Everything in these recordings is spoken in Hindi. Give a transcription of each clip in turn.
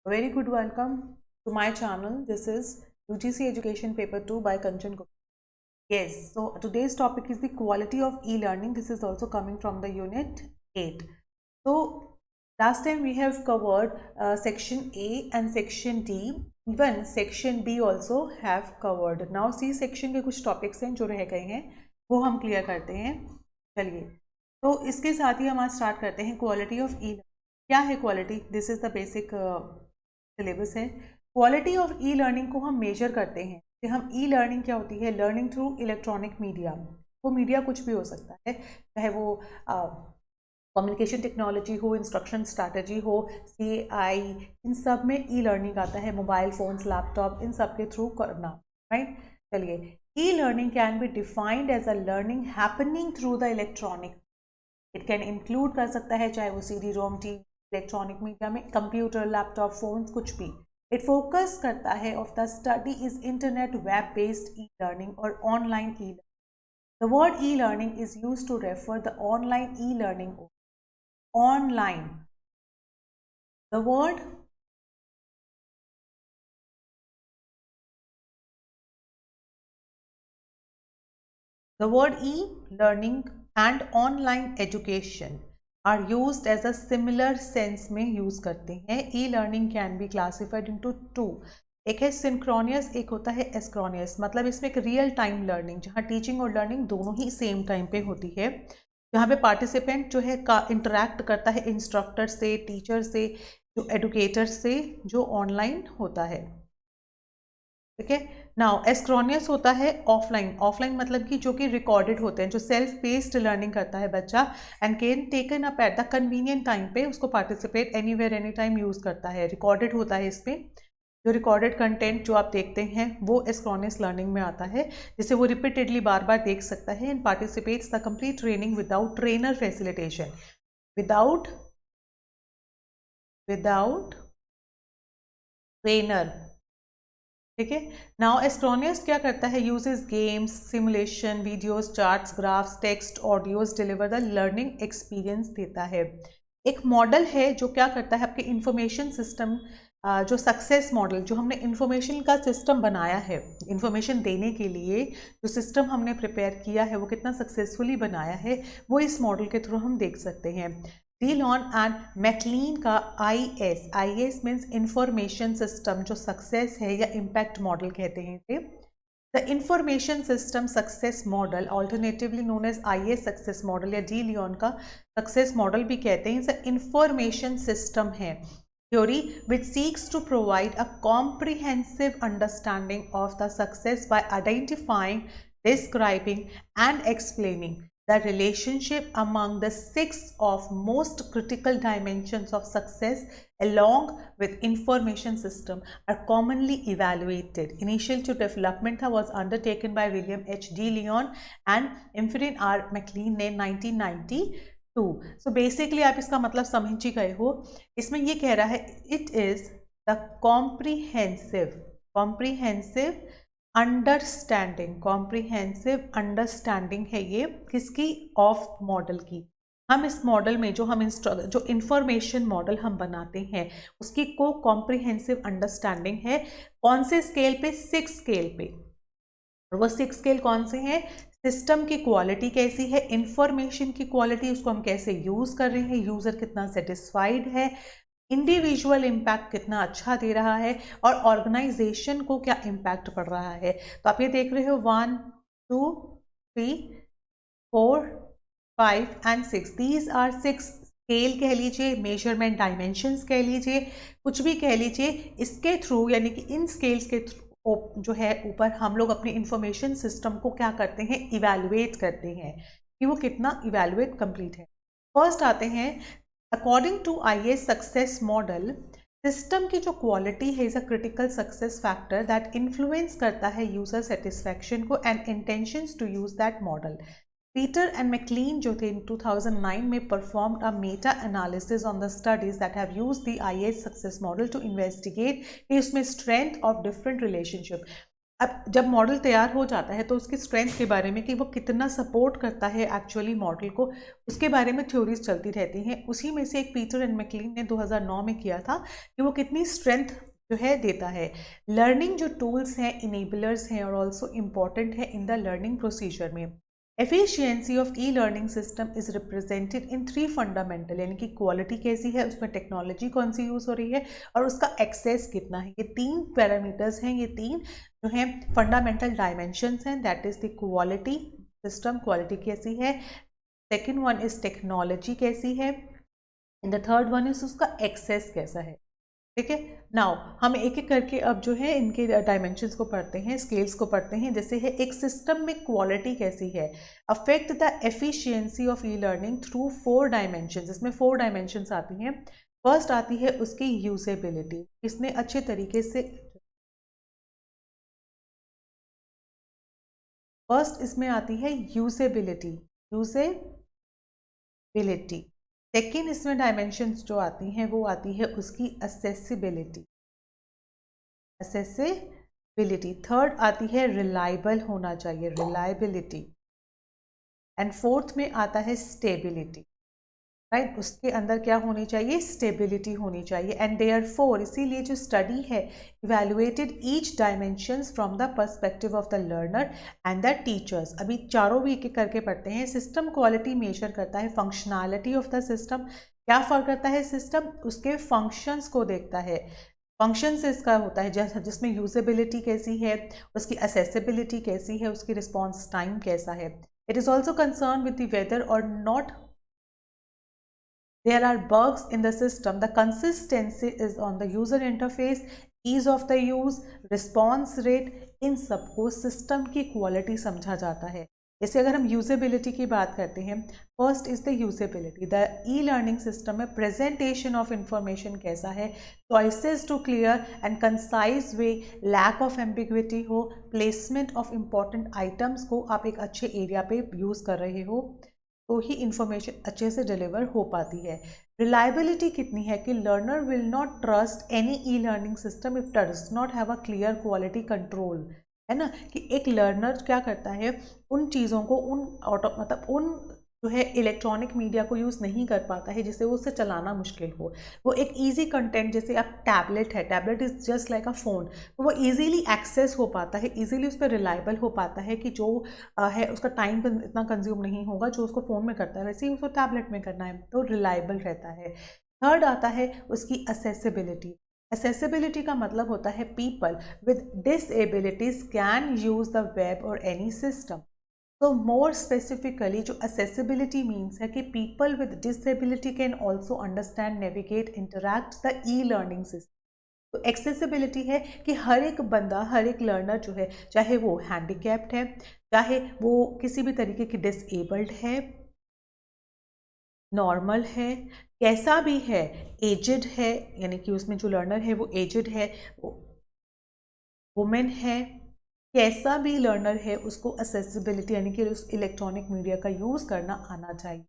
A very good welcome to my channel. This is UGC Education Paper 2 by Kanchan Gupta. Yes, so today's topic is the quality of e-learning. This is also coming from the unit 8. So last time we have covered section A and section D. Even section B also have covered. Now C section के कुछ topics हैं जो रह गए हैं वो हम clear करते हैं. चलिए, तो इसके साथ ही हम आज start करते हैं quality of e-learning. क्या है quality? This is the basic syllabus है. क्वालिटी ऑफ ई लर्निंग को हम मेजर करते हैं कि हम ई लर्निंग क्या होती है. Learning through electronic media. वो मीडिया कुछ भी हो सकता है, चाहे वो कम्युनिकेशन टेक्नोलॉजी हो, इंस्ट्रक्शन स्ट्रैटेजी हो, CI, इन सब में ई लर्निंग आता है. मोबाइल फोन्स, लैपटॉप, इन सब के थ्रू करना. राइट. चलिए, e learning can be defined as a learning happening through the electronic. It can include कर सकता है चाहे वो CD-ROM, टी इलेक्ट्रॉनिक मीडिया में, कंप्यूटर, लैपटॉप, फोन्स, कुछ भी. इट फोकस करता है of the study is internet web based e learning और online e learning. The word e learning is used to refer the online e learning. Online, the word e-learning and online education are used as a similar sense में यूज करते हैं. e-learning can be classified into two. एक है सिंक्रोनियस, एक होता है एस्क्रोनियस. मतलब इसमें एक रियल टाइम लर्निंग जहाँ टीचिंग और लर्निंग दोनों ही सेम टाइम पे होती है, जहाँ पे पार्टिसिपेंट जो है का इंटरेक्ट करता है इंस्ट्रक्टर से, टीचर से, जो एडुकेटर से, जो ऑनलाइन होता है. ठीक है. नाउ एस्क्रोनियस होता है ऑफलाइन. ऑफलाइन मतलब कि जो कि रिकॉर्डेड होते हैं, जो सेल्फ बेस्ड लर्निंग करता है बच्चा and can taken up at the convenient time पे, उसको participate anywhere any time use करता है. रिकॉर्डेड होता है इसमें. जो रिकॉर्डेड कंटेंट जो आप देखते हैं वो एस्क्रोनियस लर्निंग में आता है, जिसे वो रिपीटेडली बार बार देख सकता है and participates the complete training without trainer facilitation. Without trainer. ठीक है. नाउ एस्ट्रोनियस क्या करता है? Uses games, simulation, videos, charts, graphs, text, audios, deliver the learning experience देता है. एक मॉडल है जो क्या करता है, आपके इंफॉर्मेशन सिस्टम, जो सक्सेस मॉडल, जो हमने इंफॉर्मेशन का सिस्टम बनाया है, इंफॉर्मेशन देने के लिए जो सिस्टम हमने प्रिपेयर किया है वो कितना सक्सेसफुली बनाया है, वो इस मॉडल के थ्रू हम देख सकते हैं. डिलॉन एंड मैकलीन का IS मीन्स इंफॉर्मेशन सिस्टम जो सक्सेस है या इम्पैक्ट मॉडल कहते हैं इसे. The information system success model, alternatively known as IS success model या डी लियोन का सक्सेस मॉडल भी कहते हैं. इसे इंफॉर्मेशन सिस्टम है theory which seeks to provide a comprehensive understanding of the success by identifying, describing and explaining the relationship among the 6 of most critical dimensions of success along with information system are commonly evaluated. Initial to development was undertaken by William H. D. Leon and Ephraim R. McLean ने 1992. सो बेसिकली आप इसका मतलब समझ ही गए हो. इसमें ये कह रहा है it is the comprehensive understanding है ये किसकी? ऑफ मॉडल की. हम इस मॉडल में जो इंफॉर्मेशन मॉडल हम बनाते हैं उसकी को कॉम्प्रीहेंसिव अंडरस्टैंडिंग है. कौन से स्केल पे? 6 स्केल पे. और वो 6 स्केल कौन से हैं? सिस्टम की क्वालिटी कैसी है, इंफॉर्मेशन की क्वालिटी, उसको हम कैसे यूज कर रहे हैं, यूजर कितना सेटिस्फाइड है, इंडिविजुअल इम्पैक्ट कितना अच्छा दे रहा है, और ऑर्गेनाइजेशन को क्या इम्पैक्ट पड़ रहा है. तो आप ये देख रहे हो 1, 2, 3, 4, 5 एंड 6. दीज आर 6 स्केल कह लीजिए, मेजरमेंट डायमेंशंस कह लीजिए, कुछ भी कह लीजिए. इसके थ्रू यानी कि इन स्केल्स के थ्रू जो है ऊपर हम लोग अपनी इंफॉर्मेशन सिस्टम को क्या करते हैं? इवैल्यूएट करते हैं कि वो कितना इवैल्यूएट कंप्लीट है. फर्स्ट आते हैं, according to IS success model, system की जो क्वालिटी है is a critical success factor that influence करता है यूजर सेटिस्फैक्शन को and intentions to use that model. Peter and McLean जो थे 2009 में performed a meta analysis on the studies that have used the IS success model to investigate इसमें स्ट्रेंथ ऑफ डिफरेंट रिलेशनशिप. अब जब मॉडल तैयार हो जाता है तो उसकी स्ट्रेंथ के बारे में कि वो कितना सपोर्ट करता है एक्चुअली मॉडल को, उसके बारे में थ्योरीज चलती रहती हैं। उसी में से एक पीटर एंड मैकलीन ने 2009 में किया था कि वो कितनी स्ट्रेंथ जो है देता है। लर्निंग जो टूल्स हैं, इनेबलर्स हैं और ऑल्सो इम्पॉर्टेंट है इन द लर्निंग प्रोसीजर में। Efficiency of E learning system is represented in 3 fundamental, यानी कि क्वालिटी कैसी है, उसमें टेक्नोलॉजी कौन सी यूज़ हो रही है और उसका एक्सेस कितना है। ये 3 पैरामीटर्स हैं, ये 3 जो है फंडामेंटल डायमेंशंस हैं। That is the quality system, quality कैसी है। सेकेंड वन इज टेक्नोलॉजी कैसी है, and the third one is उसका एक्सेस कैसा है। ठीक है, नाउ हम एक एक करके अब जो है इनके डायमेंशंस को पढ़ते हैं, स्केल्स को पढ़ते हैं। जैसे है एक सिस्टम में क्वालिटी कैसी है, affect the efficiency of e learning through 4 dimensions. इसमें 4 डायमेंशंस आती हैं। फर्स्ट आती है उसकी यूजेबिलिटी, इसने अच्छे तरीके से, फर्स्ट इसमें आती है यूजेबिलिटी, यूजेबिलिटी। सेकेंड इसमें डायमेंशंस जो आती हैं वो आती है उसकी असेसिबिलिटी, असेसिबिलिटी। थर्ड आती है रिलायबल होना चाहिए, रिलायबिलिटी। एंड फोर्थ में आता है स्टेबिलिटी, राइट। उसके अंदर क्या होनी चाहिए, स्टेबिलिटी होनी चाहिए। एंड देयरफॉर इसीलिए जो स्टडी है evaluated each dimensions from the perspective of the learner and the teachers. अभी चारों भी एक एक करके पढ़ते हैं। सिस्टम क्वालिटी मेजर करता है फंक्शनैलिटी ऑफ द सिस्टम। क्या फर्क करता है सिस्टम, उसके फंक्शंस को देखता है। फंक्शन से इसका होता है जैसा जिसमें यूजेबिलिटी कैसी है, उसकी असेसिबिलिटी कैसी है, उसकी रिस्पॉन्स टाइम कैसा है। It is also concern with the weather और not there are bugs in the system. The consistency is on the user interface, ease of the use, response rate, इन सबको सिस्टम की क्वालिटी समझा जाता है। जैसे अगर हम यूजेबिलिटी की बात करते हैं, first is the usability. The E learning system में प्रेजेंटेशन ऑफ इंफॉर्मेशन कैसा है, choices to clear and concise way, lack of ambiguity हो, प्लेसमेंट ऑफ इंपॉर्टेंट आइटम्स को आप एक अच्छे एरिया पे यूज़ कर रहे हो तो ही इंफॉर्मेशन अच्छे से डिलीवर हो पाती है। रिलायबिलिटी कितनी है कि learner will not trust any E learning system if does not have a clear quality control, है ना। कि एक लर्नर क्या करता है, उन चीज़ों को उन ऑटो मतलब उन जो है इलेक्ट्रॉनिक मीडिया को यूज़ नहीं कर पाता है जिससे वो उसे चलाना मुश्किल हो। वो एक ईजी कंटेंट, जैसे आप टैबलेट है, tablet is just like a phone, तो वो ईजीली एक्सेस हो पाता है, ईजीली उस पर रिलायबल हो पाता है कि जो है उसका टाइम इतना कंज्यूम नहीं होगा जो उसको फ़ोन में करता है वैसे ही उसको टैबलेट में करना है, तो रिलायबल रहता है। थर्ड आता है उसकी असेसिबिलिटी। असेसिबिलिटी का मतलब होता है people with डिसएबिलिटीज can use the web और एनी सिस्टम। तो मोर स्पेसिफिकली जो असेसिबिलिटी मीन्स है कि people with disability can also understand, navigate, interact the E learning system. तो एक्सेसिबिलिटी है कि हर एक बंदा, हर एक लर्नर जो है, चाहे वो हैंडीकैप्ड है, चाहे वो किसी भी तरीके की डिसेबल्ड है, नॉर्मल है, कैसा भी है, एजड है, यानी कि उसमें जो लर्नर है वो एजड है, वुमेन है, कैसा भी लर्नर है उसको असेसिबिलिटी यानी कि उस इलेक्ट्रॉनिक मीडिया का यूज़ करना आना चाहिए।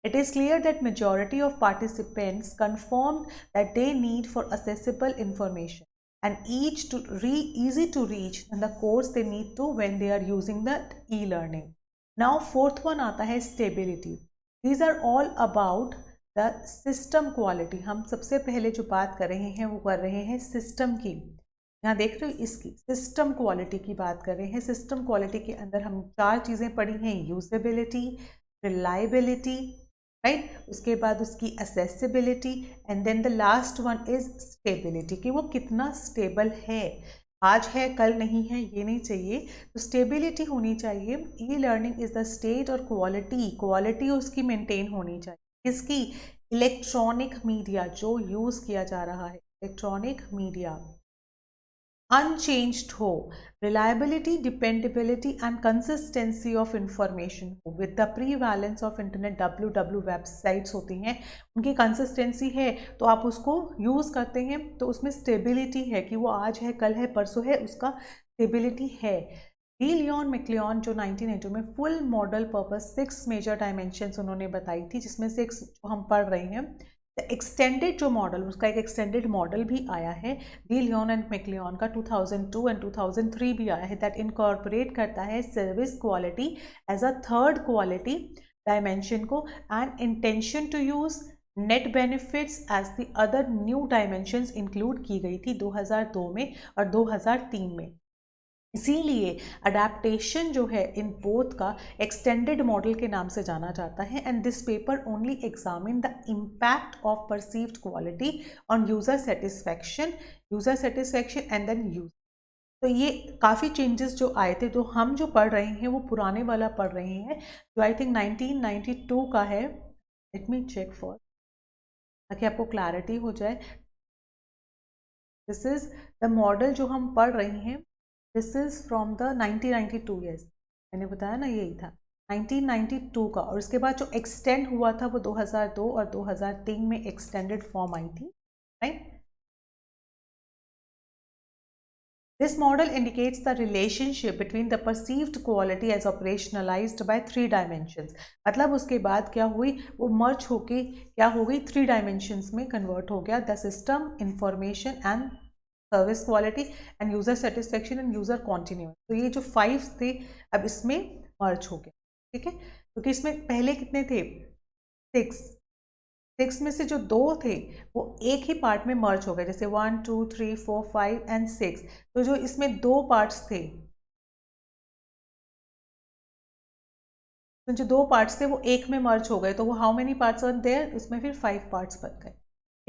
It is clear that majority of participants confirmed that they need for accessible information and easy to reach and the course they need to when they are using the e-learning. Now fourth one आता है stability. These are all about the system quality. हम सबसे पहले जो बात कर रहे हैं वो कर रहे हैं सिस्टम की। यहाँ देख रहे हो इसकी सिस्टम क्वालिटी की बात कर रहे हैं। सिस्टम क्वालिटी के अंदर हम 4 चीज़ें पढ़ी हैं, यूजेबिलिटी, रिलायबिलिटी, राइट, उसके बाद उसकी accessibility and then the last one is stability, कि वो कितना स्टेबल है, आज है कल नहीं है ये नहीं चाहिए, तो स्टेबिलिटी होनी चाहिए। ई लर्निंग इज द स्टेट और क्वालिटी उसकी मेंटेन होनी चाहिए। इसकी इलेक्ट्रॉनिक मीडिया जो यूज़ किया जा रहा है, इलेक्ट्रॉनिक मीडिया अनचेंज्ड हो, reliability, dependability and consistency of information हो। With the prevalence of internet, W websites होती हैं, उनकी कंसिस्टेंसी है तो आप उसको यूज़ करते हैं, तो उसमें स्टेबिलिटी है कि वो आज है कल है परसों है, उसका स्टेबिलिटी है। डी लियोन मैक्लियोन जो 1982 में full model purpose 6 major dimensions उन्होंने बताई थी, जिसमें से जो हम पढ़ रहे हैं एक्सटेंडेड जो मॉडल, उसका एक एक्सटेंडेड मॉडल भी आया है, डी लियोन एंड मैकलियोन का 2002 एंड 2003 भी आया है, दैट इनकॉर्पोरेट करता है service quality as a third quality dimension को and intention to use net benefits as the other new dimensions include की गई थी 2002 में और 2003 में। इसीलिए अडेप्टेशन जो है इन बोथ का एक्सटेंडेड मॉडल के नाम से जाना जाता है and this paper only examine the impact of perceived quality on user satisfaction and then use. तो ये काफ़ी चेंजेस जो आए थे, तो हम जो पढ़ रहे हैं वो पुराने वाला पढ़ रहे हैं जो आई थिंक 1992 का है। लेट मी चेक फॉर, ताकि आपको क्लैरिटी हो जाए। दिस इज द मॉडल जो हम पढ़ रहे हैं, this is from the 1992। Yes, मैंने बताया ना यही था 1992 का, और इसके बाद जो एक्सटेंड हुआ था वो 2002 और 2003 में एक्सटेंडेड फॉर्म आई थी, right. This model indicates the relationship between the perceived quality as operationalized by 3 dimensions। मतलब उसके बाद क्या हुई, वो मर्ज होके क्या हो गई, 3 डायमेंशंस में कन्वर्ट हो गया, the system, information and service quality and user satisfaction and user continuous. तो ये जो 5 थे अब इसमें मर्ज हो गया, ठीक है, क्योंकि इसमें पहले कितने थे, 6 में से जो 2 थे वो एक ही पार्ट में मर्ज हो गए, जैसे 1 2 3 4 5 एंड 6। तो जो इसमें 2 पार्ट्स थे, तो जो 2 पार्ट्स थे वो एक में मर्ज हो गए, तो वो how many parts were there, इसमें फिर 5 पार्ट्स बन गए,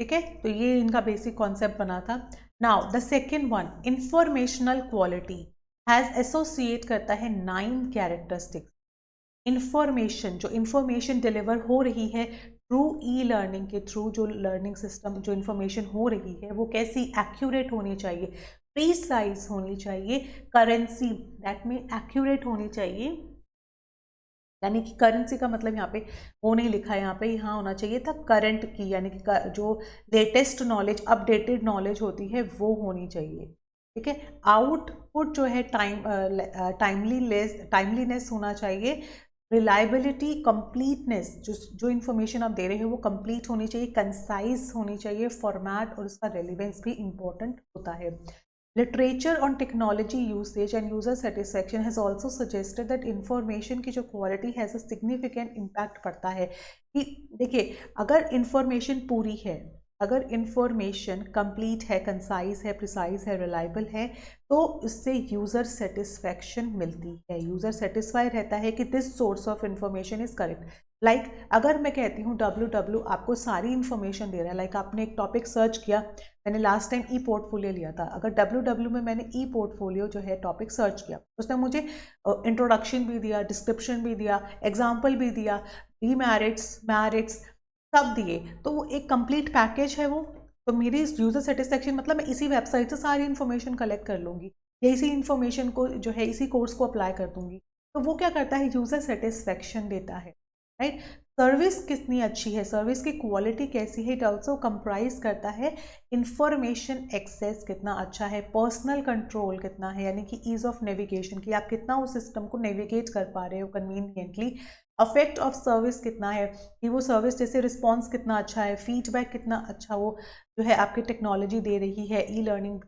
ठीक है। तो ये इनका बेसिक कॉन्सेप्ट बना था। Now the second one, informational quality has associate करता है 9 कैरेक्टरिस्टिक्स। इंफॉर्मेशन, जो इंफॉर्मेशन डिलीवर हो रही है थ्रू ई लर्निंग के थ्रू, जो लर्निंग सिस्टम जो इंफॉर्मेशन हो रही है वो कैसी, एक्यूरेट होनी चाहिए, प्रीसाइज होनी चाहिए, करेंसी दैट में एक्यूरेट होनी चाहिए, यानी कि करेंसी का मतलब यहाँ पे वो नहीं लिखा है, यहाँ पे यहाँ होना चाहिए था करंट की, यानी कि जो लेटेस्ट नॉलेज, अपडेटेड नॉलेज होती है वो होनी चाहिए, ठीक है। आउटपुट जो है टाइमलीनेस होना चाहिए, रिलायबिलिटी, कंप्लीटनेस, जो इन्फॉर्मेशन आप दे रहे हो वो कंप्लीट होनी चाहिए, कंसाइज होनी चाहिए, फॉर्मेट और उसका रेलिवेंस भी इंपॉर्टेंट होता है। Literature on technology usage and user satisfaction has also suggested that information की जो quality has a significant impact पड़ता है, कि देखिए अगर information पूरी है, अगर इंफॉर्मेशन कंप्लीट है, कंसाइज है, प्रिसाइज है, रिलायबल है, तो इससे यूज़र सेटिस्फैक्शन मिलती है, यूज़र सेटिस्फाई रहता है कि this source of information is correct. Like अगर मैं कहती हूँ www आपको सारी इन्फॉर्मेशन दे रहा है, लाइक आपने एक टॉपिक सर्च किया, मैंने लास्ट टाइम ई पोर्टफोलियो लिया था, अगर www में मैंने ई पोर्टफोलियो जो है टॉपिक सर्च किया, उसने मुझे इंट्रोडक्शन भी दिया, डिस्क्रिप्शन भी दिया, एग्जाम्पल भी दिया, डीमेरिट्स, मेरिट्स सब दिए, तो वो एक कंप्लीट पैकेज है वो। तो मेरी यूज़र सेटिस्फेक्शन मतलब मैं इसी वेबसाइट से सारी इन्फॉर्मेशन कलेक्ट कर लूँगी या इसी इन्फॉर्मेशन को जो है इसी कोर्स को अप्लाई कर दूँगी, तो वो क्या करता है, यूज़र सेटिस्फेक्शन देता है, राइट। सर्विस कितनी अच्छी है, सर्विस की क्वालिटी कैसी है, इट ऑल्सो कंप्राइज करता है इंफॉर्मेशन एक्सेस कितना अच्छा है, पर्सनल कंट्रोल कितना है, यानी कि ईज ऑफ नेविगेशन, कि आप कितना उस सिस्टम को नेविगेट कर पा रहे हो कन्वीनियंटली, अफेक्ट ऑफ सर्विस कितना है, कि वो सर्विस जैसे रिस्पॉन्स कितना अच्छा है, फीडबैक कितना अच्छा वो जो है आपकी टेक्नोलॉजी दे रही है, ई लर्निंग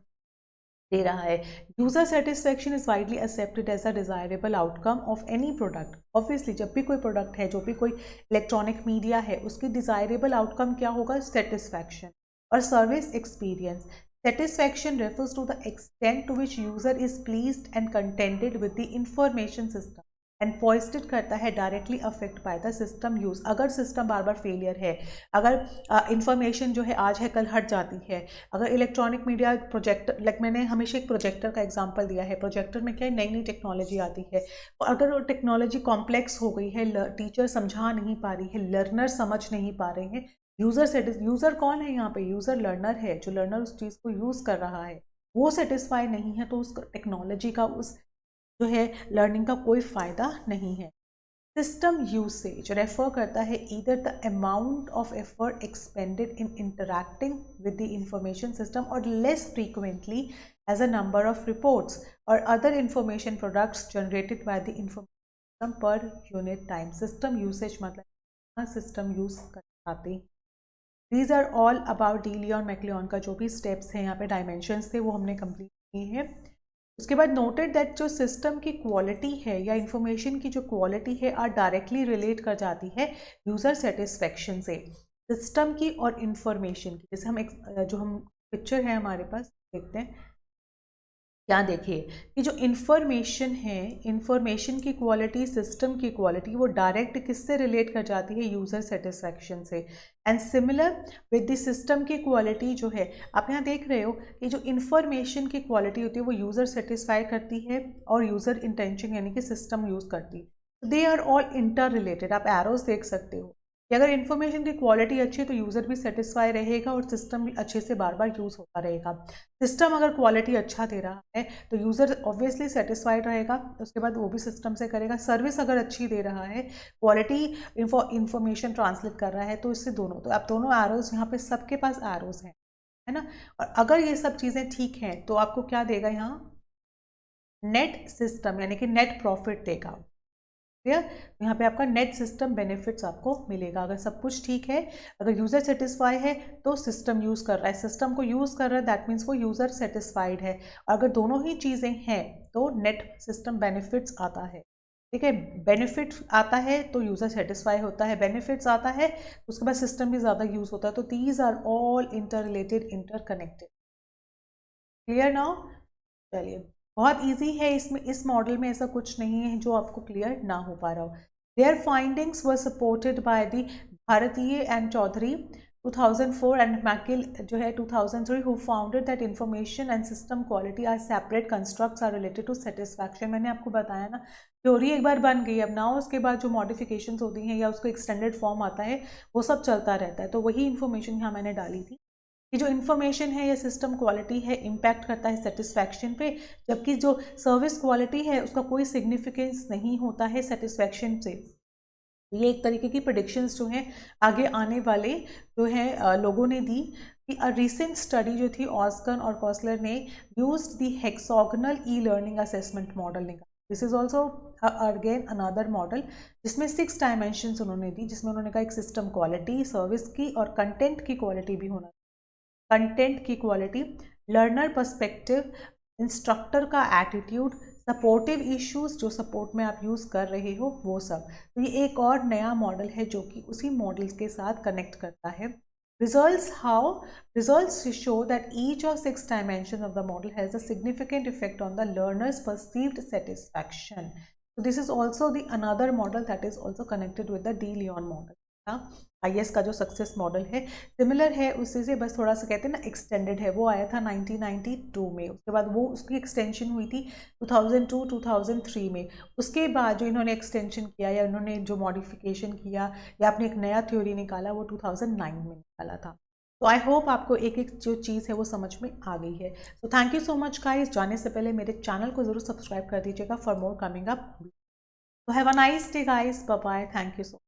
दे रहा है। User satisfaction is widely accepted as a desirable outcome of any product. Obviously जब भी कोई प्रोडक्ट है, जो भी कोई इलेक्ट्रॉनिक मीडिया है, उसकी डिजायरेबल आउटकम क्या होगा, सेटिस्फैक्शन। और service experience, satisfaction refers to the extent to which user is pleased and contented with the information system and posited करता है directly affect by the system use. अगर सिस्टम बार बार फेलियर है, अगर इंफॉर्मेशन जो है आज है कल हट जाती है, अगर इलेक्ट्रॉनिक मीडिया प्रोजेक्टर, लाइक मैंने हमेशा एक प्रोजेक्टर का एग्जांपल दिया है, प्रोजेक्टर में क्या नई नई टेक्नोलॉजी आती है, और अगर वो टेक्नोलॉजी कॉम्प्लेक्स हो गई है, टीचर समझा नहीं पा रही है, लर्नर समझ नहीं पा रहे हैं, यूज़र कौन है यहाँ पे, यूज़र लर्नर है, जो लर्नर उस चीज़ को यूज़ कर रहा है वो सेटिस्फाई नहीं है, तो उस टेक्नोलॉजी का, उस जो है लर्निंग का कोई फ़ायदा नहीं है। सिस्टम यूसेज रेफर करता है either the amount of effort expended in interacting with the information system और less frequently as a number of reports और other information products generated by the information per unit time. System usage मतलब सिस्टम यूज कर पाते, these are all about DeLone McLean का जो भी स्टेप्स हैं यहाँ पे डायमेंशंस थे वो हमने कंप्लीट किए हैं। उसके बाद नोटेड दैट जो सिस्टम की क्वालिटी है या इंफॉर्मेशन की जो क्वालिटी है आर डायरेक्टली रिलेट कर जाती है यूज़र सेटिस्फेक्शन से, सिस्टम की और इंफॉर्मेशन की। जैसे जो हम पिक्चर है हमारे पास देखते हैं, क्या देखिए कि जो इन्फॉर्मेशन है, इन्फॉर्मेशन की क्वालिटी, सिस्टम की क्वालिटी वो डायरेक्ट किससे रिलेट कर जाती है, यूज़र सेटिस्फैक्शन से। And similar with the system की क्वालिटी जो है, आप यहाँ देख रहे हो कि जो इन्फॉर्मेशन की क्वालिटी होती है वो यूज़र सेटिस्फाई करती है और यूज़र इंटेंशन यानी कि सिस्टम यूज़ करती है। They are all interrelated. आप एरोज देख सकते हो कि अगर इन्फॉर्मेशन की क्वालिटी अच्छी है तो यूज़र भी सेटिस्फाई रहेगा और सिस्टम भी अच्छे से बार बार यूज़ होता रहेगा। सिस्टम अगर क्वालिटी अच्छा दे रहा है तो यूज़र ऑब्वियसली सेटिस्फाइड रहेगा, उसके बाद वो भी सिस्टम से करेगा। सर्विस अगर अच्छी दे रहा है, क्वालिटी इंफॉर्मेशन ट्रांसलेट कर रहा है, तो इससे दोनों, तो आप दोनों एरोज यहाँ पे सबके पास एरोज हैं, है ना। और अगर ये सब चीज़ें ठीक हैं तो आपको क्या देगा यहाँ, नेट सिस्टम यानी कि नेट प्रॉफिट देगा। क्लियर। यहाँ पे आपका नेट सिस्टम बेनिफिट्स आपको मिलेगा अगर सब कुछ ठीक है। अगर यूज़र सेटिस्फाई है तो सिस्टम यूज़ कर रहा है, सिस्टम को यूज़ कर रहा है, दैट मीन्स वो यूज़र सेटिस्फाइड है। और अगर दोनों ही चीज़ें हैं तो नेट सिस्टम बेनिफिट्स आता है। ठीक है, बेनिफिट आता है तो यूज़र सेटिस्फाई होता है, बेनिफिट्स आता है तो उसके बाद सिस्टम भी ज़्यादा यूज़ होता है। तो these are all interrelated, interconnected. Clear now. चलिए, बहुत इजी है, इसमें इस मॉडल में ऐसा कुछ नहीं है जो आपको क्लियर ना हो पा रहा हो। Their findings were supported by the Bharatiya and Chaudhary 2004 and McGill जो है 2003 who founded that information and system quality are separate constructs are related to satisfaction. मैंने आपको बताया ना, थ्योरी एक बार बन गई, अब ना उसके बाद जो मॉडिफिकेशंस होती हैं या उसको एक्सटेंडेड फॉर्म आता है वो सब चलता रहता है। तो वही इन्फॉर्मेशन यहाँ मैंने डाली थी कि जो इन्फॉर्मेशन है या सिस्टम क्वालिटी है इम्पैक्ट करता है सेटिस्फैक्शन पे, जबकि जो सर्विस क्वालिटी है उसका कोई सिग्निफिकेंस नहीं होता है सेटिस्फैक्शन से। ये एक तरीके की प्रेडिक्शंस जो हैं आगे आने वाले जो है लोगों ने दी कि रिसेंट स्टडी जो थी ऑस्कन और कॉसलर ने used the hexagonal e learning assessment model निकाला। This is also again another model जिसमें 6 डायमेंशंस उन्होंने दी, जिसमें उन्होंने कहा एक सिस्टम क्वालिटी, सर्विस की और कंटेंट की क्वालिटी भी होना, कंटेंट की क्वालिटी, लर्नर पर्सपेक्टिव, इंस्ट्रक्टर का एटीट्यूड, सपोर्टिव इश्यूज जो सपोर्ट में आप यूज़ कर रहे हो वो सब। तो ये एक और नया मॉडल है जो कि उसी मॉडल्स के साथ कनेक्ट करता है। Results show that each of 6 dimensions of the model has a significant effect on the learner's perceived satisfaction. So this is also the another model that is also connected with the De Leon model. IS का जो सक्सेस मॉडल है सिमिलर है उसी से, बस थोड़ा सा कहते हैं ना एक्सटेंडेड है। वो आया था 1992 में, उसके बाद वो उसकी एक्सटेंशन हुई थी 2002-2003 में। उसके बाद जो इन्होंने एक्सटेंशन किया या इन्होंने जो मॉडिफिकेशन किया या आपने एक नया थ्योरी निकाला वो 2009 में निकाला था। तो आई होप आपको एक एक जो चीज़ है वो समझ में आ गई है। तो thank you so much guys. जाने से पहले मेरे चैनल को ज़रूर सब्सक्राइब कर दीजिएगा फॉर मोर कमिंग अप। तो have a nice day guys, bye bye, thank you so much.